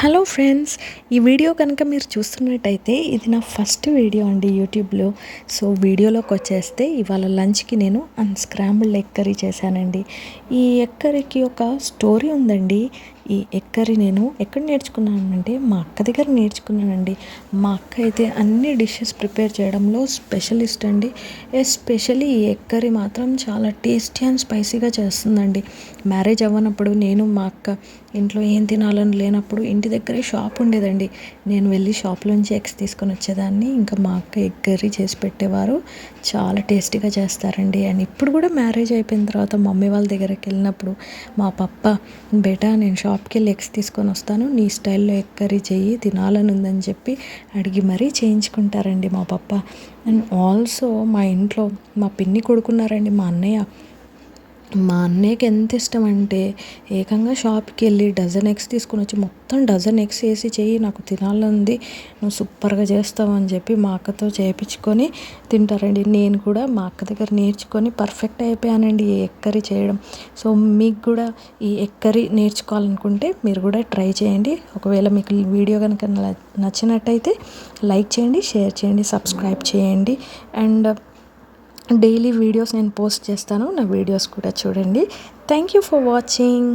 Hello friends, ఈ video కనుక మీరు చూస్తున్నట్టయితే ఇది నా ఫస్ట్ వీడియో అండి యూట్యూబ్లో. సో వీడియోలోకి వచ్చేస్తే ఇవాళ లంచ్కి నేను అన్స్క్రాంబుల్డ్ ఎగ్ కర్రీ చేశానండి. ఈ ఎగ్ కర్రీకి ఒక స్టోరీ ఉందండి. ఈ ఎగ్ కర్రీ నేను ఎక్కడ నేర్చుకున్నానంటే మా అక్క దగ్గర నేర్చుకున్నానండి. మా అక్క అయితే అన్ని డిషెస్ ప్రిపేర్ చేయడంలో స్పెషలిస్ట్ అండి. ఎస్పెషల్లీ ఈ ఎగ్ కర్రీ మాత్రం చాలా టేస్టీ అండ్ స్పైసీగా చేస్తుందండి. మ్యారేజ్ అవ్వనప్పుడు నేను మా అక్క ఇంట్లో ఏం తినాలని లేనప్పుడు ఇంటి దగ్గరే షాప్ ఉండేదండి. నేను వెళ్ళి షాప్లోంచి ఎగ్స్ తీసుకొని వచ్చేదాన్ని. ఇంకా మా అక్క ఎగ్ కర్రీ చేసి పెట్టేవారు. చాలా టేస్టీగా చేస్తారండి. అండ్ ఇప్పుడు కూడా మ్యారేజ్ అయిపోయిన తర్వాత మమ్మీ వాళ్ళ దగ్గరికి వెళ్ళినప్పుడు మా పప్ప, బేటా నేను షాప్కి వెళ్ళి ఎగ్స్ తీసుకొని వస్తాను, నీ స్టైల్లో ఎగ్ కర్రీ చెయ్యి, తినాలని ఉందని చెప్పి అడిగి మరీ చేయించుకుంటారండి మా పప్ప. అండ్ ఆల్సో మా ఇంట్లో మా పిన్ని కొడుకున్నారండి, మా అన్నయ్యకి ఎంత ఇష్టం అంటే ఏకంగా షాప్కి వెళ్ళి డజన్ ఎగ్స్ తీసుకుని వచ్చి మొత్తం డజన్ ఎగ్స్ వేసి చెయ్యి, నాకు తినాలని, నువ్వు సూపర్గా చేస్తావు అని చెప్పి మా అక్కతో చేయించుకొని తింటారండి. నేను కూడా మా అక్క దగ్గర నేర్చుకొని పర్ఫెక్ట్ అయిపోయానండి ఈ ఎగ్ కర్రీ చేయడం. సో మీకు కూడా ఈ ఎగ్ కర్రీ నేర్చుకోవాలనుకుంటే మీరు కూడా ట్రై చేయండి. ఒకవేళ మీకు ఈ వీడియో కనుక నచ్చినట్టయితే లైక్ చేయండి, షేర్ చేయండి, సబ్స్క్రైబ్ చేయండి. అండ్ డైలీ వీడియోస్ నేను పోస్ట్ చేస్తాను, నా వీడియోస్ కూడా చూడండి. Thank you for watching.